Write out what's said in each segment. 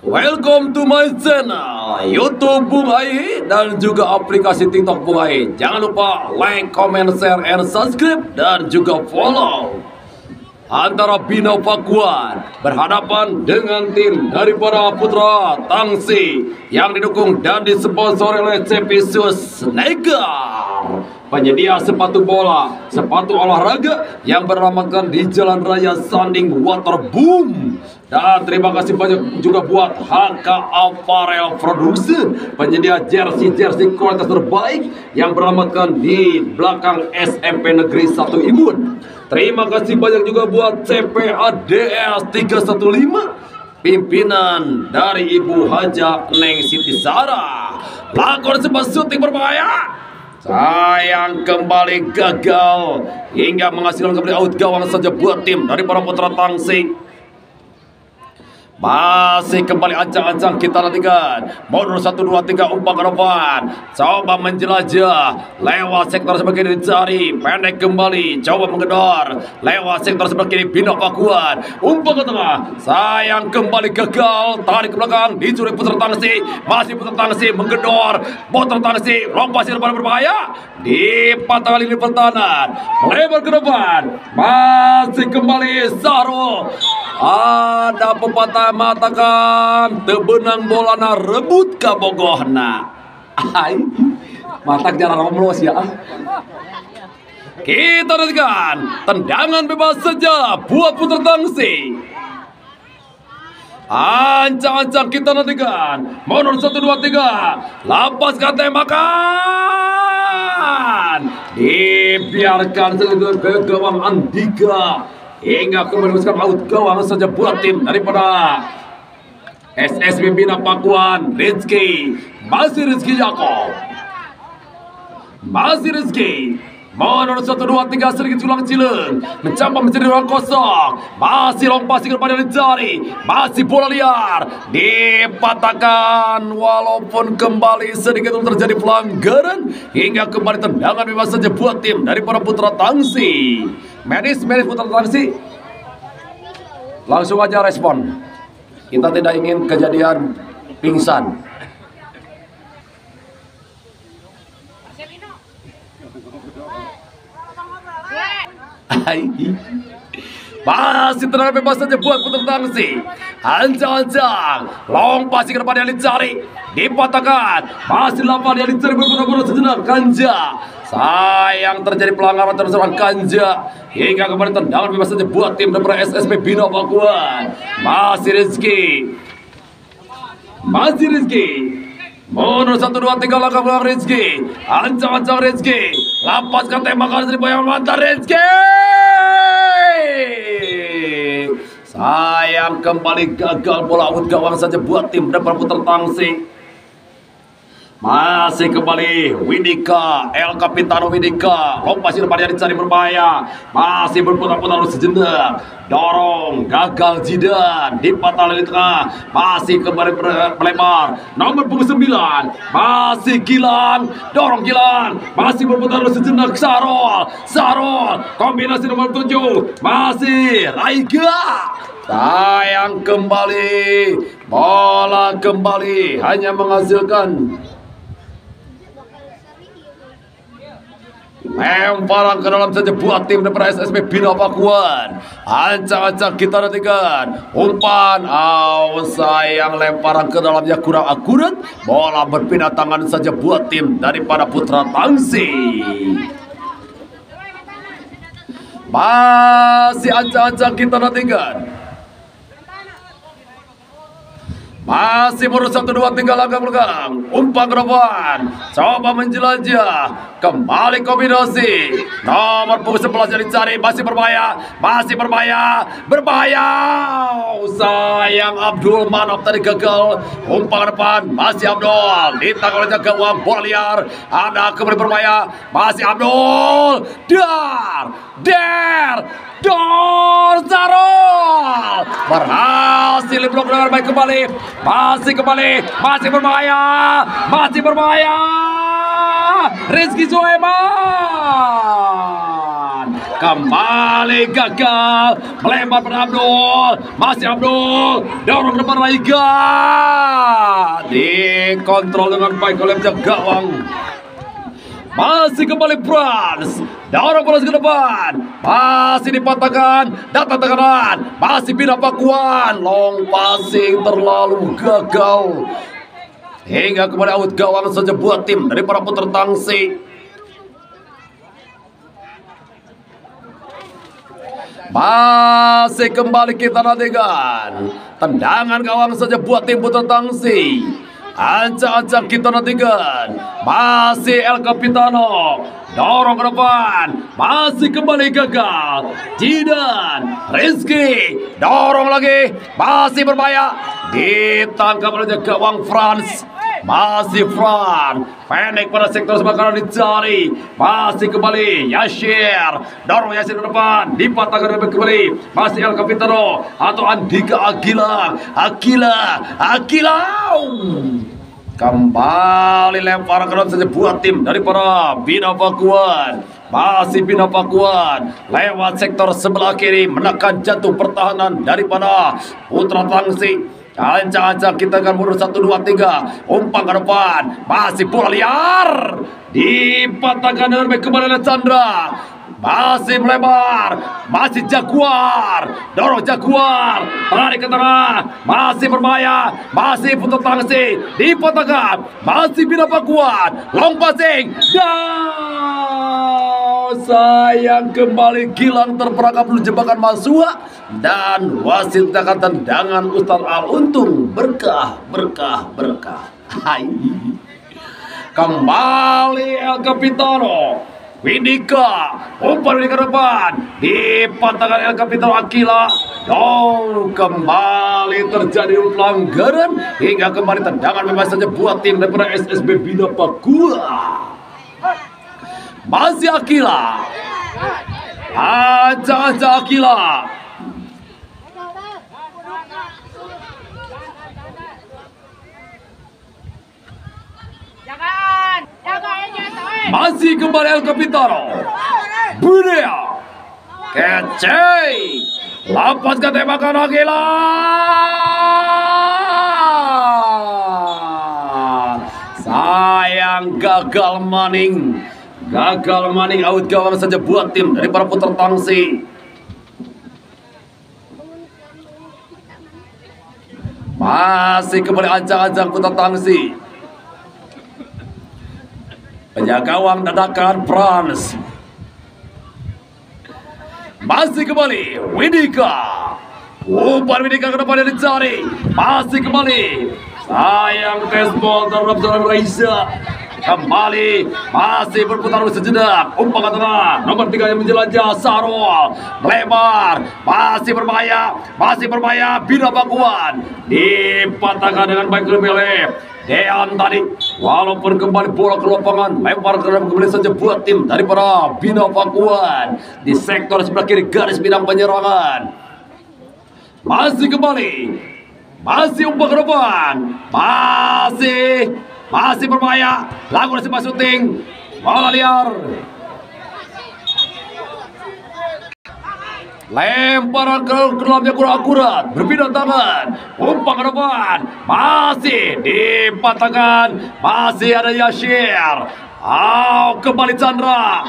Welcome to my channel YouTube Bung Ai dan juga aplikasi TikTok Bung Ai. Jangan lupa like, comment, share, and subscribe dan juga follow. Antara Bina Pakuan berhadapan dengan tim dari para putra Tangsi yang didukung dan disponsori oleh Cepisius Sneaker, penyedia sepatu bola, sepatu olahraga yang beralamatkan di Jalan Raya Sanding Waterboom. Dan terima kasih banyak juga buat HK Apparel Production, penyedia jersey kualitas terbaik yang beralamatkan di belakang SMP Negeri 1 Imun. Terima kasih banyak juga buat CPADS 315, pimpinan dari Ibu Haja Neng Siti Sarah. Lakon sempat syuting berbahaya, sayang kembali gagal hingga menghasilkan kembali out gawang saja buat tim dari para putra Tangsi. Masih kembali ancang-ancang kita nantikan. Mundur 1, 2, 3 umpan ke depan. Coba menjelajah lewat sektor sebelah kiri dicari. Pendek kembali. Coba menggedor lewat sektor sebelah kiri. Bina Pakuan. Umpan ke tengah. Sayang kembali gagal. Tarik ke belakang. Dicuri putra Tangsi. Masih putra Tangsi menggedor. Putra Tangsi lompat di depan berbahaya. Dipatah lini pertahanan. Melebar ke depan. Masih kembali Sahrul. Ada pepatah matakan tebenang bolana rebut kabogohna. Ai, matak jarang melos ya. Kita nantikan tendangan bebas saja buat putra Tangsi. Ancang-ancang kita nantikan. Mundur 1, 2, 3. Lepaskan tembakan. Dibiarkan saja ke gawang Andika. Hingga kemudian out gawang saja buat tim daripada SSB Bina Pakuan. Rizky, masih Rizky Jakob, masih Rizky. Mundur 1, 2, 3 sedikit ulang cileng. Mencapai menjadi ruang kosong. Masih lompat ke depan dicari. Masih bola liar. Dipatahkan walaupun kembali sedikit terjadi pelanggaran. Hingga kembali tendangan bebas saja buat tim dari para putra Tangsi. Medis putra Tangsi, langsung aja respon. Kita tidak ingin kejadian pingsan. Masih tendangan bebas saja buat putra Tangsi. Ancang-ancang lompat ke depan yang dicari. Dipatahkan. Masih lapan yang dicari beberapa sejenak. Kanja. Sayang terjadi pelanggaran terserang Kanja. Hingga kembali tendangan bebas saja buat tim daripada SSB Bina Pakuan. Masih Rizky. Masih Rizky. Mundur 1, 2, 3 langkah belakang Rizky. Ancang-ancang Rizky. Lepaskan tembakan dari Boyang Manta Rizky. Sayang kembali gagal bola out gawang saja buat tim daripada putra Tangsi. Masih kembali Widika, El Capitano Widika. Lompat di depannya dicari berbahaya. Masih berputar-putar sejenak. Dorong, gagal Jidan. Dipatah di tengah. Masih kembali melebar. Nomor punggung 9. Masih Gilang. Dorong Gilang. Masih berputar sejenak Sahrul. Kombinasi nomor 7. Masih Raiga. Sayang kembali. Bola kembali hanya menghasilkan lemparan ke dalam saja buat tim daripada SSB Bina Pakuan. Ancang-ancang kita nantikan umpan. Sayang lemparan ke dalamnya kurang akurat. Bola berpindah tangan saja buat tim daripada putra Tangsi. Masih ancang-ancang kita nantikan. Masih mundur 1, 2, 3 langkah belakang. Umpan ke depan. Coba menjelajah. Kembali kombinasi. Nomor punggung 11 yang dicari. Masih berbahaya. Berbahaya. Sayang Abdul Manaf tadi gagal. Umpan ke depan. Masih Abdul. Ditangkap oleh gawang bola liar. Ada kembali berbahaya. Masih Abdul. Sahrul berhasil diblok dengan baik kembali. Masih berbahaya. Rizky Zoeman kembali gagal, melempar pada Abdul, masih Abdul, dorong ke depan Raiga, dikontrol dengan baik oleh penjaga gawang. Masih kembali Frans, dorong bola ke depan, masih dipatahkan, datang tekanan, masih pindah Pakuan, long passing terlalu gagal. Hingga kembali out gawang saja buat tim dari para putra tangsi. Masih kembali kita nantikan tendangan gawang saja buat tim putra tangsi. Ancang-ancang kita nantikan, masih El Capitano, dorong ke depan, masih kembali gagal. Jidan, Rizky, dorong lagi, masih berbahaya, ditangkap oleh gawang Frans. Masih Fran, pendek pada sektor sebelah kanan dicari, masih kembali Yashir, dorong Yashir ke depan, dipatahkan kembali, masih El Capitano atau Andika Agila, kembali lempar ke dalam saja buat tim dari para Bina Pakuan. Masih Bina Pakuan lewat sektor sebelah kiri menekan jantung pertahanan daripada putra tangsi. Ancang-ancang kita akan mundur 1, 2, 3, umpan ke depan, masih bola liar, dipatahkan dengan baik kembali oleh Chandra, masih melebar, masih Jaguar, dorong Jaguar, lari ke tengah, masih berbahaya, masih putra tangsi, dipatahkan, masih Bina Pakuan, long passing, sayang kembali Gilang terperangkap dulu jebakan Masua dan wasit akan tendangan Ustaz Al Untung. Berkah. Hai. Kembali El Capitano, Windika, umpan ke depan, dipatahkan El Capitano Akila. Kembali terjadi pelanggaran hingga kembali tendangan bebas saja buat tim daripada SSB Bina Pakuan. Masih Akila, aja Akila, masih kembali El Capitano, Bunia, kece, lepaskan tembakan Akila, sayang gagal maning. Gagal maning, out gawang saja buat tim dari para putra tangsi. Masih kembali ancang-ancang putra tangsi. Penjaga gawang dadakan Frans. Masih kembali Windika. Umpan Windika ke depan yang dicari. Masih kembali. Sayang tesbol terhadap Zoran Raisa. Kembali masih berputar sejenak, umpan ke tengah, nomor 3 yang menjelajah Sarul melebar, masih berbahaya Bina Pakuan, dipatahkan dengan baik oleh Dean tadi, walaupun kembali bola ke lapangan, lempar ke dalam kembali saja buat tim dari para Bina Pakuan di sektor sebelah kiri garis bidang penyerangan. Masih kembali, masih umpan ke depan, masih berbahaya, lakukan sebuah syuting, bola liar, lemparan ke dalamnya kurang akurat, berpindah tangan, umpan ke depan, masih dipatahkan, masih ada Yashir, kembali Chandra,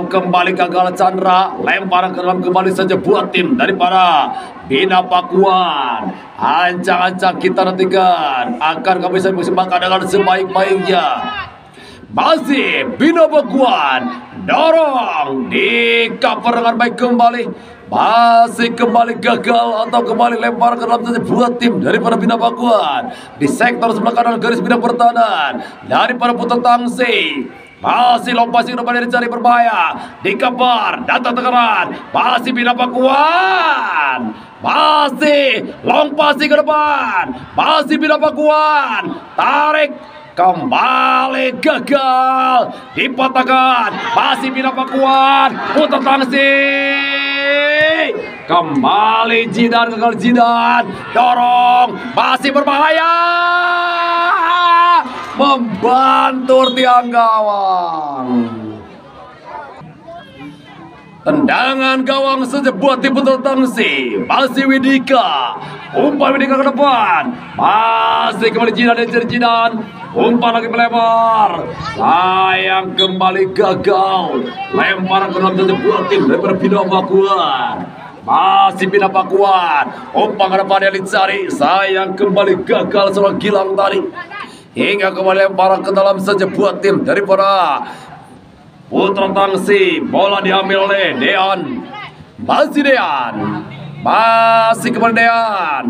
kembali gagal Chandra, lemparan ke dalam kembali saja buat tim daripada Bina Pakuan. Ancang-ancang kita nantikan akan kami bisa mengembangkan dengan sebaik-baiknya. Masih Bina Pakuan, dorong, di cover dengan baik kembali, masih kembali gagal atau kembali lempar ke dalam saja buat tim daripada Bina Pakuan di sektor sebelah kanan garis bidang pertahanan daripada putra tangsi. Masih lompasi ke depan yang dicari berbahaya, dikabar, datang tekanan, masih Bina Pakuan, masih lompasi ke depan, masih Bina Pakuan, tarik, kembali gagal, dipatahkan, masih Bina Pakuan, putar tangsi, kembali Jidan, gagal Jidan, dorong, masih berbahaya, membantur tiang gawang. Tendangan gawang saja buat tim putra tangsi. Masih Widika. Umpan Widika ke depan. Masih kembali Jidan. Umpan lagi melebar. Sayang kembali gagal. Lempar ke dalam saja buat tim daripada Bina Pakuan. Masih Bina Pakuan. Umpan ke depan Elitsari. Sayang kembali gagal seorang Gilang tadi. Hingga kembali lempar ke dalam saja buat tim daripada Putra Tangsi. Bola diambil oleh Dean. Masih Dean. Masih kembali Dean.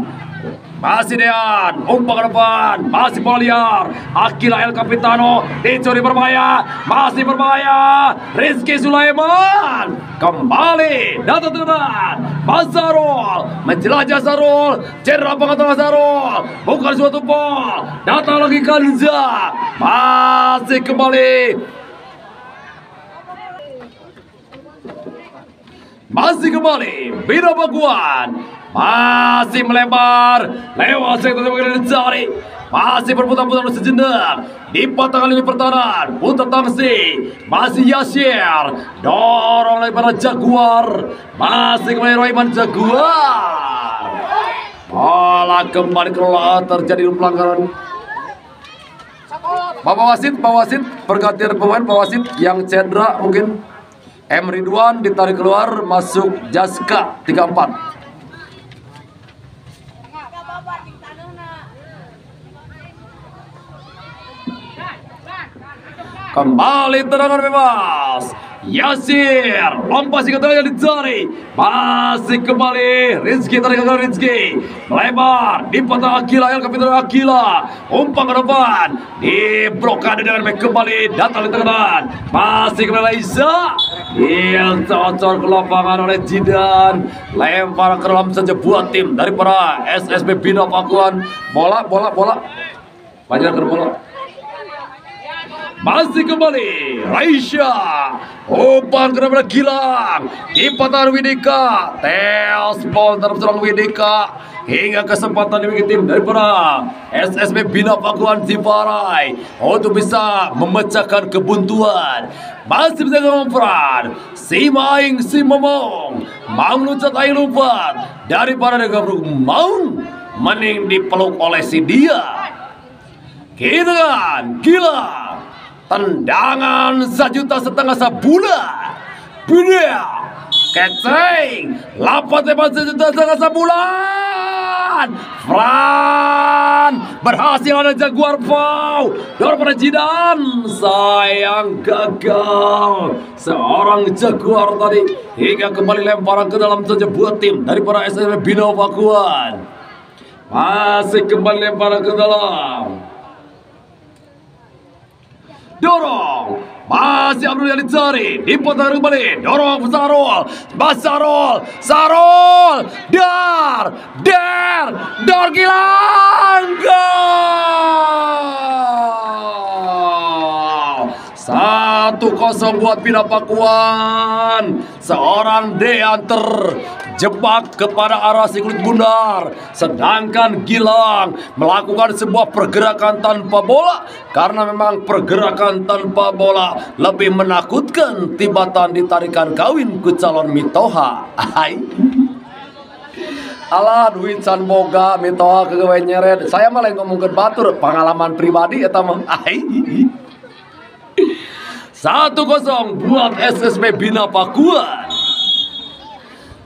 Masih Dean. Umpan ke depan. Masih bola liar. Akila El Capitano. Dicuri berbahaya. Masih berbahaya. Rizky Sulaiman. Kembali. Datang tenan. Mazarul. Menjelajah Zarul. Cedera tengah Zarul. Bukan suatu bol. Datang lagi Kanza. Masih kembali. Masih kembali Bina Pakuan. Masih melebar lewat sektor bagian Elitsari. Masih berputar-putar sejenak di patah lini pertahanan Putra Tangsi. Masih Yasir. Dorong lagi para Jaguar. Masih kembali Royman Jaguar. Bola kembali kelola. Terjadi pelanggaran. Pak Wasit pergantian pemain. Pak Wasit yang cedera mungkin M. Ridwan ditarik keluar, masuk Jaska 34. Kembali tendangan bebas. Yasir lompat singkat tengahnya dicari. Masih kembali Rizky, tarik gagal Rizky. Melebar di patah Akila El Capitano Akila. Umpan ke depan. Diblokade dengan baik kembali. Datang di tengah. Masih kembali Laisa. Dia cocok ke lapangan oleh Jidan. Lempar ke dalam saja buat tim dari para SSB Bina Pakuan. Bola. Banyak ke bola. Masih kembali Raisya. Umpan ke depan Gilang. Di patahan Widika. Teos ball terhadap serang Widika. Hingga kesempatan dimiliki tim daripada SSB Bina Pakuan Ciparai untuk bisa memecahkan kebuntuan. Masih bisa ngomong si Maing si Momong. Mau luncat air lompat daripada Gabruk mau mending dipeluk oleh si dia. Gitu kan, gila. Tendangan 1,5 juta sebulan. Bina keceng. Lapat lepas 1,5 juta sebulan. Fran berhasil ada Jaguar Pau. Daripada Jidan. Sayang gagal. Seorang Jaguar tadi. Hingga kembali lemparan ke dalam saja buat tim daripada SSB Bina Pakuan. Masih kembali lemparan ke dalam. Dorong. Masih Abdul Elitsari. Dipotong kembali. Dorong Sarul. Sarul. Dar Gilang. Gol. 1-0 buat Bina Pakuan. Seorang Dean terjebak kepada arah si kulit bundar. Sedangkan Gilang melakukan sebuah pergerakan tanpa bola. Karena memang pergerakan tanpa bola lebih menakutkan tibatan ditarikan kawin ku calon mitoha. Alah duit can boga mitoha kegawe nyeret. Saya malah ngomongkeun batur pengalaman pribadi eta mah. 1-0 buat SSB Bina Pakuan.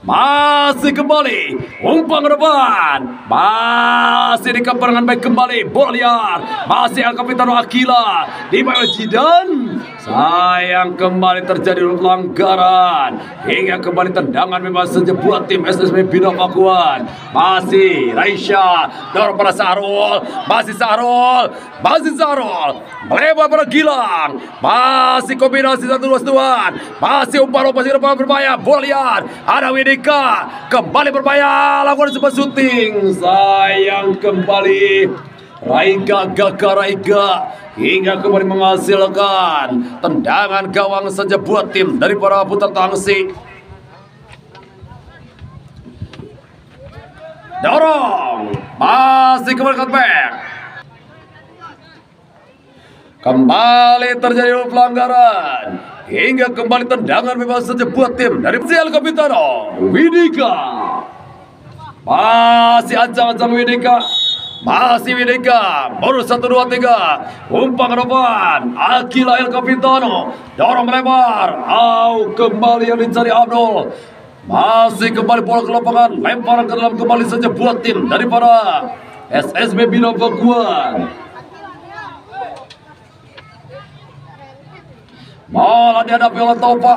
Masih kembali umpan ke depan. Masih dikempar dengan baik kembali. Bola liar. Masih El Capitano Akila. Di bawah Jidan. Sayang kembali terjadi pelanggaran. Hingga kembali tendangan bebas saja buat tim SSB Bina Pakuan. Masih Raisya. Dorong pada Sarul. Masih Sarul. Melebar pada Gilang. Masih kombinasi 1-2-2. Masih umpan ke depan berbahaya. Bola liar. Ada Widika. Kembali berbahaya. Lakukan sebuah syuting. Sayang kembali. Raiga hingga kembali menghasilkan tendangan gawang saja buat tim dari para Putra Tangsi. Dorong. Masih kembali cutback. Kembali terjadi pelanggaran. hingga kembali tendangan bebas saja buat tim dari El Capitano Widika. Masih ancang-ancang Widika. Masih Widika, baru 1, 2, 3, umpan ke depan, Akila El Capitano, dorong melebar, kembali yang dicari Abdul, masih kembali bola ke lapangan, lemparan ke dalam kembali saja buat tim daripada SSB Bina Pakuan. Malah dihadapi oleh Topa,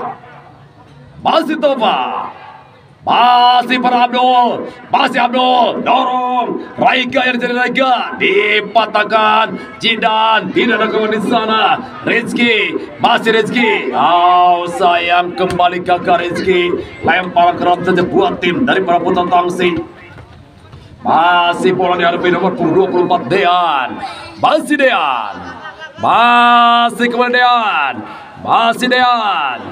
masih Topa. Masih para Abdul, masih Abdul, dorong, Raika yang jadi Raika, dipatahkan, Jidan, tidak ada kawan di sana, Rizky, masih Rizky, sayang kembali kakak Rizky, lempar keras saja buat tim dari para putra tangsi. Masih bola dihadapi nomor 24 Dean, masih Dean, masih kembali Dean, masih Dean.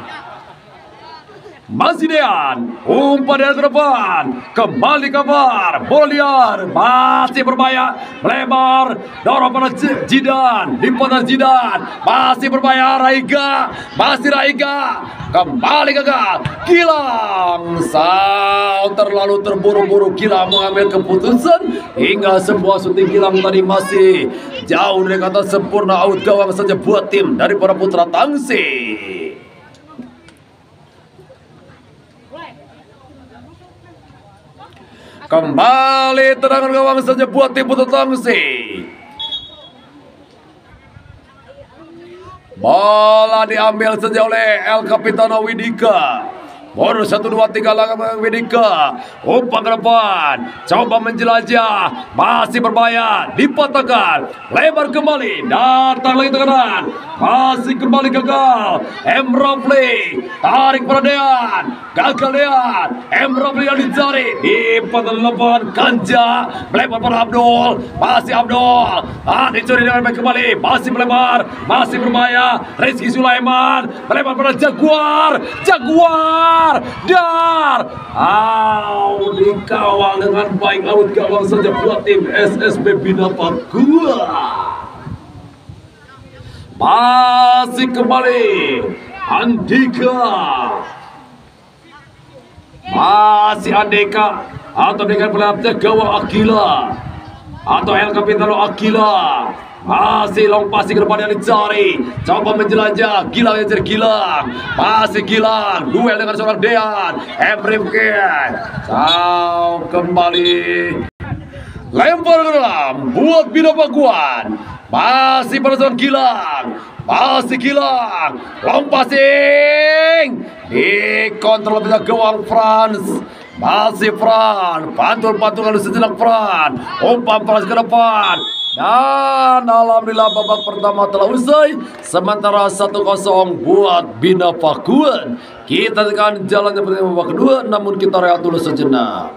Masih Dean, umpan dari ke depan, kembali kabar, bola liar, masih berbahaya, melebar, dorong pada Jidan, dipotong Jidan, masih berbahaya, Raiga, masih Raiga, kembali gagal, Gilang, terlalu terburu-buru Gilang mengambil keputusan, hingga sebuah syuting Gilang tadi masih jauh dari kata sempurna, out gawang saja buat tim dari para putra tangsi. Kembali tendangan gawang saja buat tim putra tangsi. Bola diambil saja oleh El Capitano Widika. Baru 1, 2, 3 langkah Widika, umpan ke depan, coba menjelajah, masih berbahaya, dipatahkan, lebar kembali, datang lagi ke kanan, masih kembali gagal, Rafli, tarik pada Dean, gagal Dean, Rafli yang dicari, dipatahkan lebar, Kanja, melebar pada Abdul, masih Abdul, dicuri dengan baik kembali, masih melebar, masih berbahaya, Rizky Sulaiman, melebar pada Jaguar, Dar, dikawal dengan baik, out gawang saja buat tim SSB Bina Pakuan. Masih kembali Andika, masih Andika, atau dengan pelapis gawang Akila, atau El Capitano Akila. Masih long passing ke depan yang dicari, coba menjelajah, Gilang yang jadi Gilang, masih Gilang, duel dengan seorang Dean, Emrifken, kembali, lempar ke dalam, buat Bina Pakuan, masih pada seorang Gilang, masih Gilang, long passing, dikontrol oleh gawang Frans. Masih Fran, pantul-pantungan sejenak Fran, umpan Frans ke depan. Dan alhamdulillah babak pertama telah usai, sementara 1-0 buat Bina Pakuan. Kita akan jalannya pada babak kedua, namun kita rehat dulu sejenak.